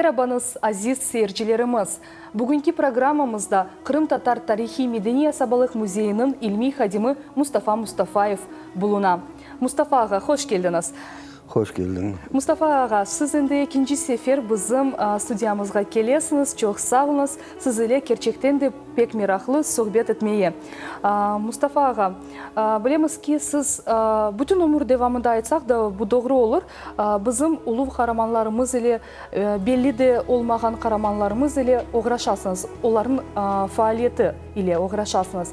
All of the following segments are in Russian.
Мерабаныз, азиз сейірчілеріміз. Бүгінгі программамызда Крым Татар тарихи медени асабалық музейінің илми хадимы Мустафа Мустафаев бұлына. Мустафа аға, хош келдіңіз. Хош келдің. Мустафа аға, сіз енді екінші сефер біздің студиямызға келесіңіз, çok сағылыңыз, сіз еле керчектен де пек мерақлы соғбет етмейе. Мустафа аға, білеміз ки, сіз бүтін өмір девамында айтсақ да, бұл doğru olur. Bizim ұлы қараманларымыз еле, белі де olmağan қараманларымыз еле оғрашасыңыз, олардың фаалиеті еле оғрашасыңыз.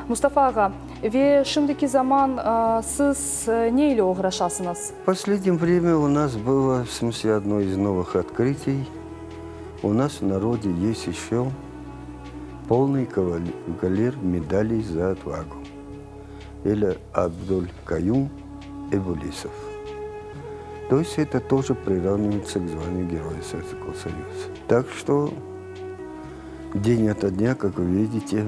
Мустафа аға, ve şimdiki zaman siz ne ile uğraşasınız? В последнее время у нас было, в смысле, одно из новых открытий. У нас в народе есть еще полный кавалер медалей за отвагу. Или Абдуль-Каюм Эбулисов. То есть это тоже приравнивается к званию Героя Советского Союза. Так что день ото дня, как вы видите,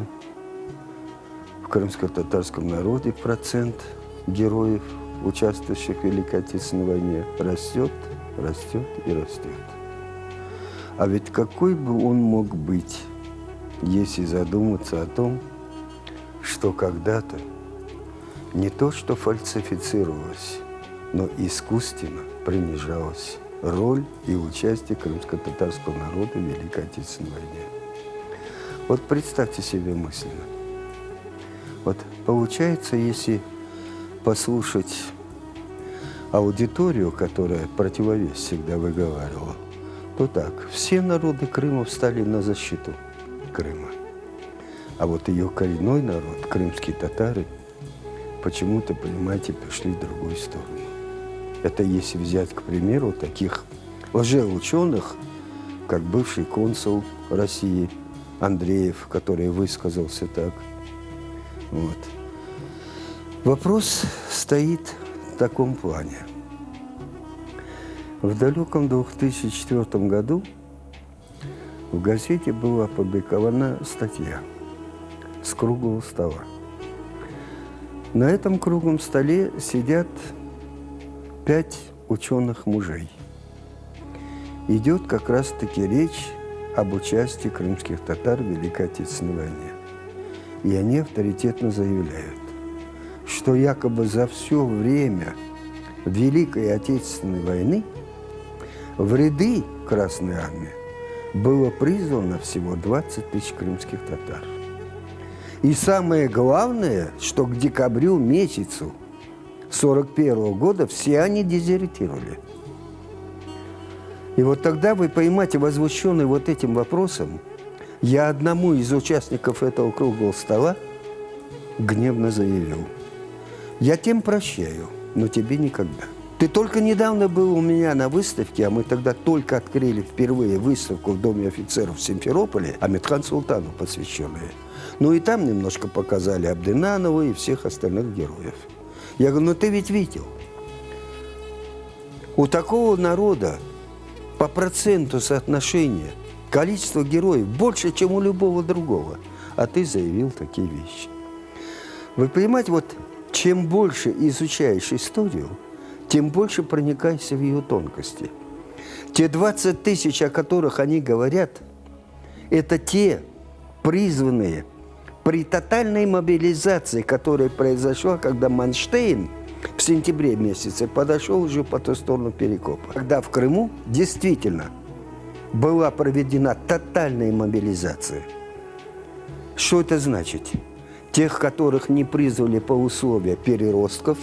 в крымско-татарском народе процент героев, участвующих в Великой Отечественной войне, растет, растет и растет. А ведь какой бы он мог быть, если задуматься о том, что когда-то не то что фальсифицировалась, но искусственно принижалась роль и участие крымско-татарского народа в Великой Отечественной войне. Вот представьте себе мысленно. Вот получается, если послушать аудиторию, которая противовес всегда выговаривала, то так, все народы Крыма встали на защиту Крыма. А вот ее коренной народ, крымские татары, почему-то, понимаете, пошли в другую сторону. Это если взять, к примеру, таких лжеученых, как бывший консул России Андреев, который высказался так. Вот. Вопрос стоит в таком плане. В далеком 2004 году в газете была опубликована статья с круглого стола. На этом круглом столе сидят 5 ученых мужей. Идет как раз-таки речь об участии крымских татар в Великой Отечественной войне. И они авторитетно заявляют, что якобы за все время Великой Отечественной войны в ряды Красной Армии было призвано всего 20 тысяч крымских татар. И самое главное, что к декабрю месяцу 1941 года все они дезертировали. И вот тогда, вы понимаете, возмущенный вот этим вопросом, я одному из участников этого круглого стола гневно заявил: я тем прощаю, но тебе никогда. Ты только недавно был у меня на выставке, а мы тогда только открыли впервые выставку в Доме офицеров в Симферополе, Амитхан Султану посвященную. Ну и там немножко показали Абдынанова и всех остальных героев. Я говорю, ну ты ведь видел, у такого народа по проценту соотношения количество героев больше, чем у любого другого. А ты заявил такие вещи. Вы понимаете, вот чем больше изучаешь историю, тем больше проникаешься в ее тонкости. Те 20 тысяч, о которых они говорят, это те призванные при тотальной мобилизации, которая произошла, когда Манштейн в сентябре месяце подошел уже по ту сторону Перекопа. Когда в Крыму действительно была проведена тотальная мобилизация. Что это значит? Тех, которых не призвали по условиям переростков,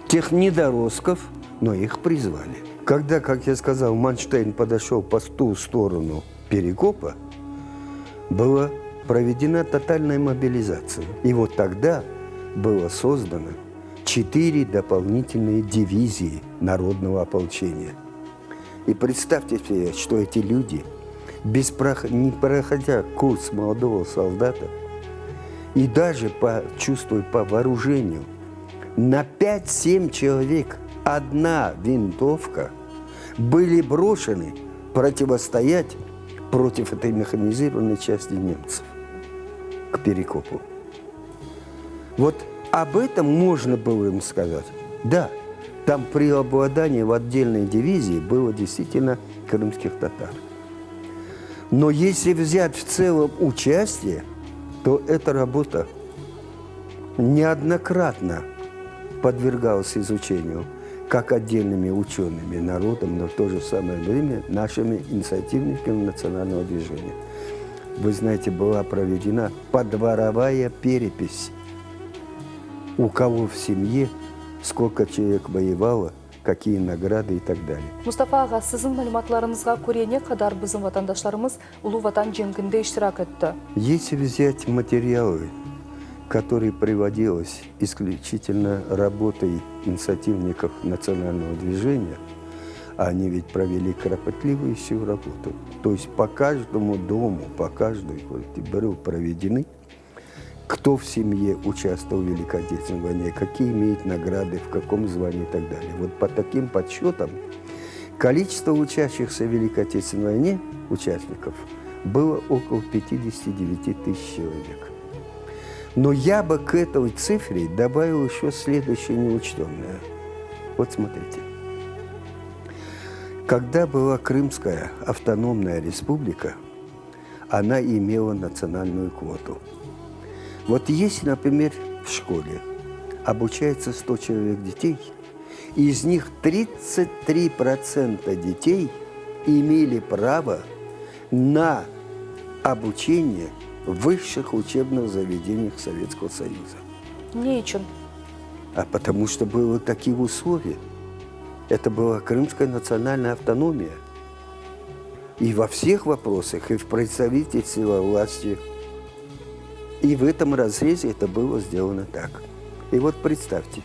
тех недоростков, но их призвали. Когда, как я сказал, Манштейн подошел по ту сторону Перекопа, была проведена тотальная мобилизация. И вот тогда было создано 4 дополнительные дивизии народного ополчения. И представьте себе, что эти люди, не проходя курс молодого солдата, и даже чувствуя по вооружению, на 5-7 человек одна винтовка, были брошены противостоять против этой механизированной части немцев к Перекопу. Вот об этом можно было им сказать. Да, там преобладание в отдельной дивизии было действительно крымских татар. Но если взять в целом участие, то эта работа неоднократно подвергалась изучению как отдельными учеными, народом, но в то же самое время нашими инициативниками национального движения. Вы знаете, была проведена подворовая перепись, у кого в семье, сколько человек воевало, какие награды и так далее. Мустафа аға, сіздің мәліматларыңызға көре не қадар біздің ватандашларымыз ұлы ватан жеңгінде иштирак етті? Если взять материалы, которые приводились исключительно работой инициативников национального движения, они ведь провели кропотливейшую работу. То есть по каждому дому, по каждой были проведены, кто в семье участвовал в Великой Отечественной войне, какие имеют награды, в каком звании и так далее. Вот по таким подсчетам количество учащихся в Великой Отечественной войне, участников, было около 59 тысяч человек. Но я бы к этой цифре добавил еще следующее неучтенное. Вот смотрите. Когда была Крымская автономная республика, она имела национальную квоту. Вот если, например, в школе обучается 100 человек детей, из них 33% детей имели право на обучение в высших учебных заведениях Советского Союза. Нечем. А потому что были такие условия. Это была Крымская национальная автономия. И во всех вопросах, и в представительстве власти, и в этом разрезе это было сделано так. И вот представьте,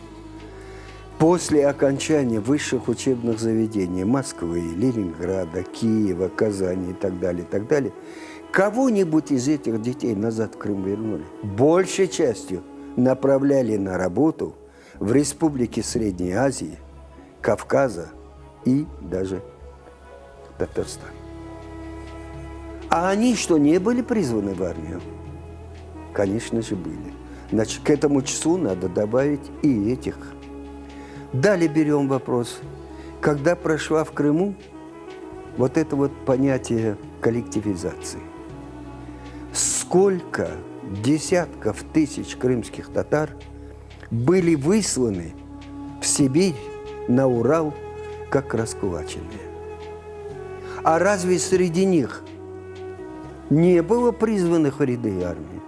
после окончания высших учебных заведений Москвы, Ленинграда, Киева, Казани и так далее, кого-нибудь из этих детей назад в Крым вернули. Большей частью направляли на работу в республики Средней Азии, Кавказа и даже Татарстан. А они что, не были призваны в армию? Конечно же, были. Значит, к этому числу надо добавить и этих. Далее берем вопрос. Когда прошла в Крыму вот это вот понятие коллективизации, сколько десятков тысяч крымских татар были высланы в Сибирь, на Урал, как раскулаченные? А разве среди них не было призванных в ряды армии?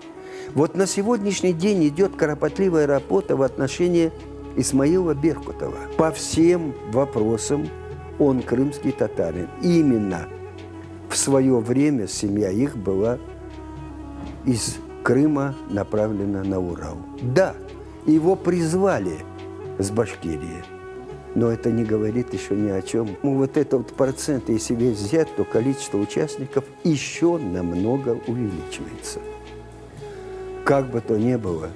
Вот на сегодняшний день идет кропотливая работа в отношении Исмаила Беркутова. По всем вопросам он крымский татарин. Именно в свое время семья их была из Крыма направлена на Урал. Да, его призвали с Башкирии, но это не говорит еще ни о чем. Вот этот процент, если весь взять, то количество участников еще намного увеличивается. Как бы то ни было,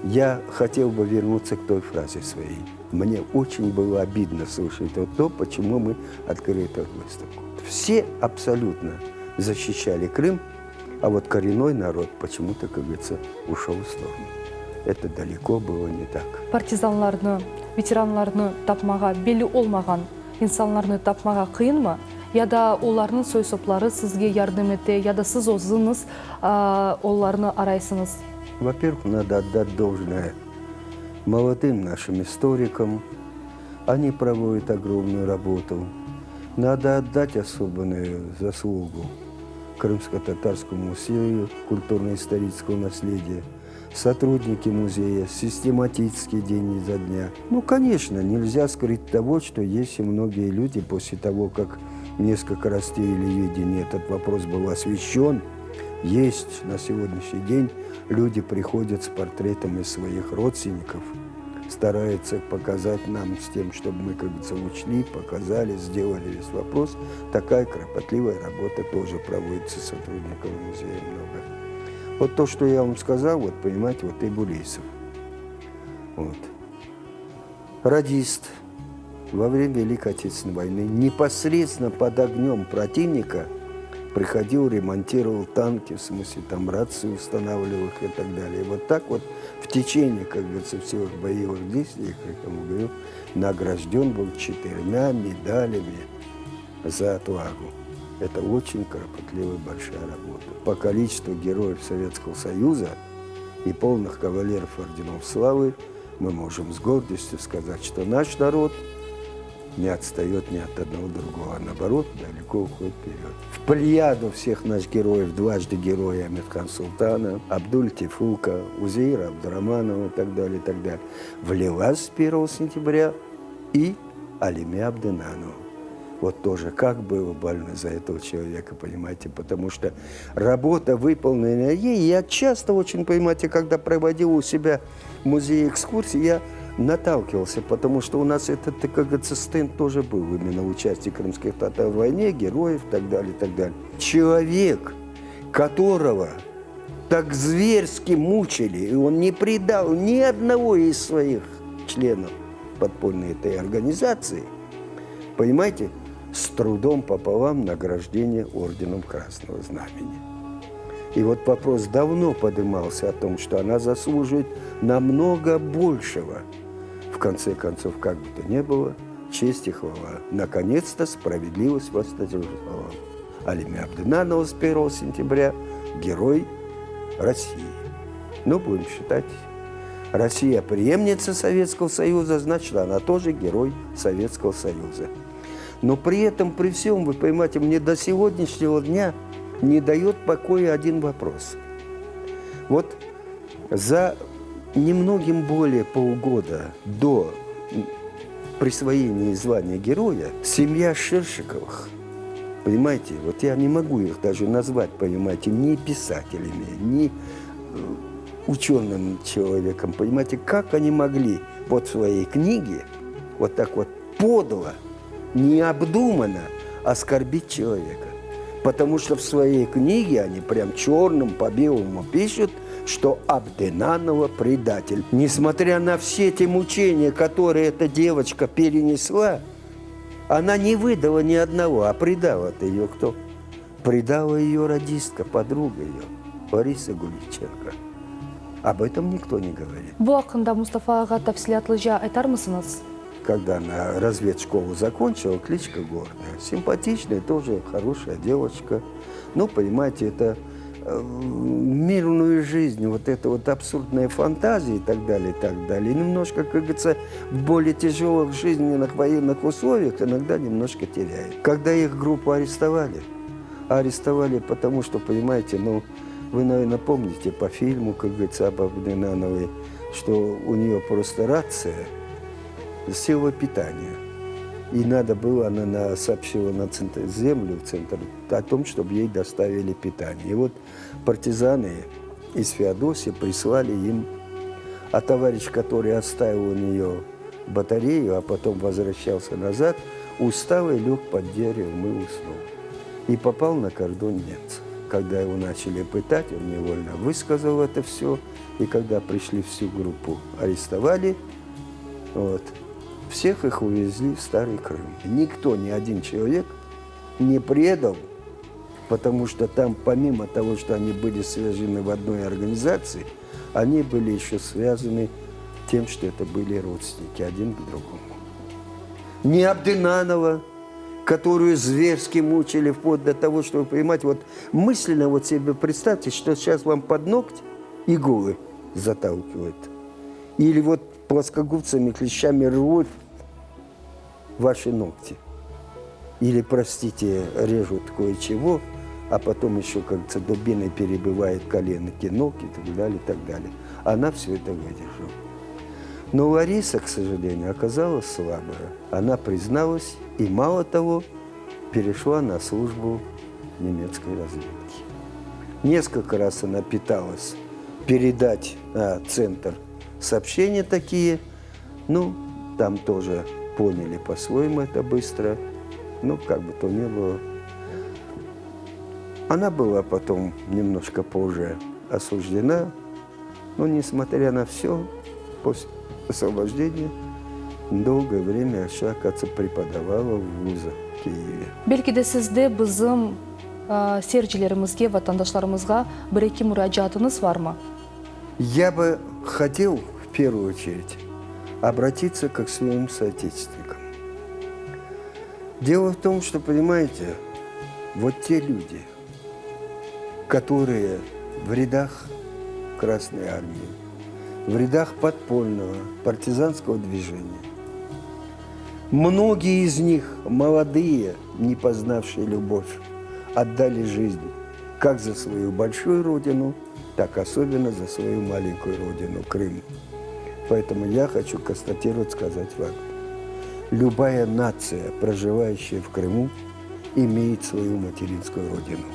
я хотел бы вернуться к той фразе своей. Мне очень было обидно слышать то, почему мы открыли эту выставку. Все абсолютно защищали Крым, а вот коренной народ почему-то, как говорится, ушел в сторону. Это далеко было не так. Партизанларны, ветеранларны тапмага, белі олмаған инсанларны тапмага қиын ма? Яда оларның сой-соплары сізге ярдым ете, яда сіз өзіңіз оларны арайсыңыз? Во-первых, надо отдать должное молодым нашим историкам. Они проводят огромную работу. Надо отдать особенную заслугу Крымско-татарскому музею культурно-исторического наследия. Сотрудники музея систематически день изо дня. Ну, конечно, нельзя скрыть того, что есть и многие люди, после того, как несколько раз в телевидении этот вопрос был освещен, есть на сегодняшний день люди приходят с портретами своих родственников, стараются показать нам с тем, чтобы мы, как говорится, учли, показали, сделали весь вопрос. Такая кропотливая работа тоже проводится сотрудниками музея много. Вот то, что я вам сказал, вот понимаете, вот Эйбулейсов. Вот. Радист во время Великой Отечественной войны непосредственно под огнем противника приходил, ремонтировал танки, в смысле там рации устанавливал их и так далее. И вот так вот в течение, как говорится, всех боевых действий, как я вам говорю, награжден был 4 медалями за отвагу. Это очень кропотливая большая работа. По количеству героев Советского Союза и полных кавалеров орденов славы мы можем с гордостью сказать, что наш народ не отстает ни от одного другого, а наоборот, далеко уходит вперед. В плеяду всех наших героев, дважды героя Амирхан Султана, Абдуль Тифука, Узейра Абдураманова и так далее, влилась с 1 сентября и Алиме Абдынанова. Вот тоже как было больно за этого человека, понимаете, потому что работа, выполненная ей, я часто очень, понимаете, когда проводил у себя в музее экскурсии, я наталкивался, потому что у нас этот, как говорится, стенд тоже был именно участие крымских татар в войне, героев и так далее, и так далее. Человек, которого так зверски мучили, и он не предал ни одного из своих членов подпольной этой организации, понимаете, с трудом пополам награждение орденом Красного Знамени. И вот вопрос давно поднимался о том, что она заслуживает намного большего. В конце концов, как бы то ни было, честь и хвала. Наконец-то справедливость восторжествовала. Алиме Абдынанова с 1 сентября – герой России. Ну, будем считать, Россия преемница Советского Союза, значит, она тоже герой Советского Союза. Но при этом, при всем, вы понимаете, мне до сегодняшнего дня не дает покоя один вопрос. Вот за немногим более полгода до присвоения звания героя семья Шершиковых, понимаете, вот я не могу их даже назвать, понимаете, ни писателями, ни ученым человеком, понимаете, как они могли вот в своей книге вот так вот подло, необдуманно оскорбить человека. Потому что в своей книге они прям черным по белому пишут, что Абдынанова предатель. Несмотря на все те мучения, которые эта девочка перенесла, она не выдала ни одного, а предала-то ее кто? Предала ее радистка, подруга ее, Лариса Гуличенко. Об этом никто не говорит. Бу акында Мустафа ага тәфсилатлы айтар мысыңыз? Когда она разведшколу закончила, кличка гордая. Симпатичная, тоже хорошая девочка. Ну, понимаете, это мирную жизнь, вот это вот абсурдные фантазии и так далее, и так далее. И немножко, как говорится, в более тяжелых жизненных военных условиях иногда немножко теряет. Когда их группу арестовали потому что, понимаете, ну, вы, наверное, помните по фильму, как говорится, об Абдынановой, что у нее просто рация села питания. И надо было, она сообщила на землю, в центр, о том, чтобы ей доставили питание. И вот партизаны из Феодосии прислали им, а товарищ, который оставил у нее батарею, а потом возвращался назад, устал и лег под деревом и уснул. И попал на кордон немцев. Когда его начали пытать, он невольно высказал это все. И когда пришли всю группу, арестовали, вот, всех их увезли в Старый Крым. Никто, ни один человек не предал, потому что там, помимо того, что они были связаны в одной организации, они были еще связаны тем, что это были родственники один к другому. Не Абдынанова, которую зверски мучили вплоть до того, что, вы понимаете, вот мысленно вот себе представьте, что сейчас вам под ногти иголы заталкивают. Или вот плоскогубцами, клещами рвут ваши ногти. Или, простите, режут кое-чего, а потом еще, как говорится, дубиной перебивает коленки, ног и так далее, и так далее. Она все это выдержала. Но Лариса, к сожалению, оказалась слабая. Она призналась и, мало того, перешла на службу немецкой разведки. Несколько раз она пыталась передать центр сообщения такие, ну, там тоже поняли по-своему это быстро, ну, как бы то ни было. Она была потом немножко позже осуждена, но, несмотря на все, после освобождения долгое время Аша, оказывается, преподавала в вузах в Киеве. Белки де сізде бізім серджілерімізге, ватандашларымызға бір-екі мұражатыңыз бар ма? Я бы хотел, в первую очередь, обратиться к своим соотечественникам. Дело в том, что, понимаете, вот те люди, которые в рядах Красной Армии, в рядах подпольного партизанского движения, многие из них, молодые, не познавшие любовь, отдали жизнь как за свою большую родину, так особенно за свою маленькую родину, Крым. Поэтому я хочу констатировать, сказать вам, любая нация, проживающая в Крыму, имеет свою материнскую родину.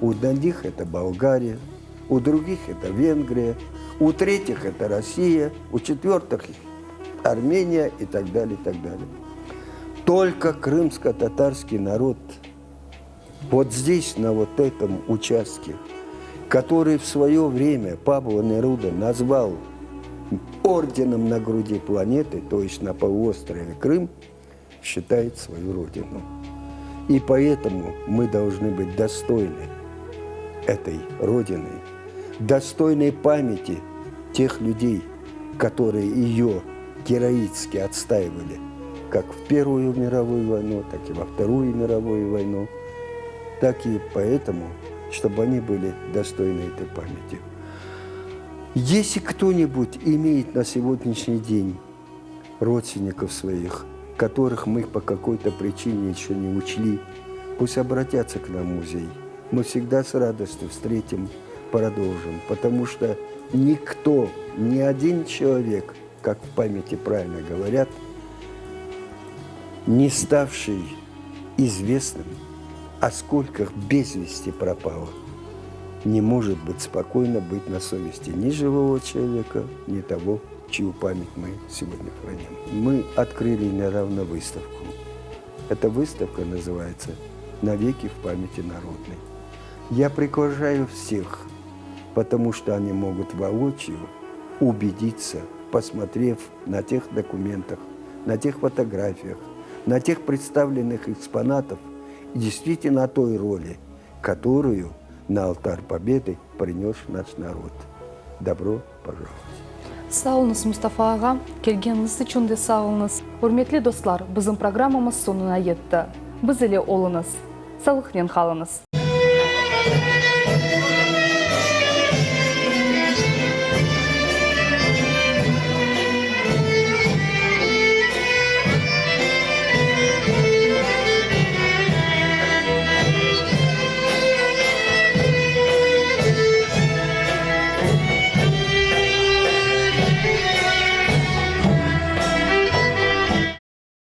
У одних это Болгария, у других это Венгрия, у третьих это Россия, у четвертых Армения и так далее, и так далее. Только крымско-татарский народ вот здесь, на вот этом участке, который в свое время Павел Неруда назвал орденом на груди планеты, то есть на полуострове Крым, считает свою родину. И поэтому мы должны быть достойны этой родины, достойной памяти тех людей, которые ее героически отстаивали, как в Первую мировую войну, так и во Вторую мировую войну, так и поэтому, чтобы они были достойны этой памяти. Если кто-нибудь имеет на сегодняшний день родственников своих, которых мы по какой-то причине еще не учли, пусть обратятся к нам в музей. Мы всегда с радостью встретим, продолжим, потому что никто, ни один человек, как в памяти правильно говорят, не ставший известным, а сколько их без вести пропало, не может быть спокойно быть на совести ни живого человека, ни того, чью память мы сегодня храним. Мы открыли недавно выставку. Эта выставка называется «Навеки в памяти народной». Я приглашаю всех, потому что они могут воочию убедиться, посмотрев на тех документах, на тех фотографиях, на тех представленных экспонатов, и действительно о той роли, которую на алтарь Победы принес наш народ. Добро пожаловать. Sağ olunuz Mustafa ağa, kelgeniniz için de sağ olunuz. Hürmetli dostlar, bizim programımız sonuna yetti. Biz ile olunuz. Sağlıkla kalınız.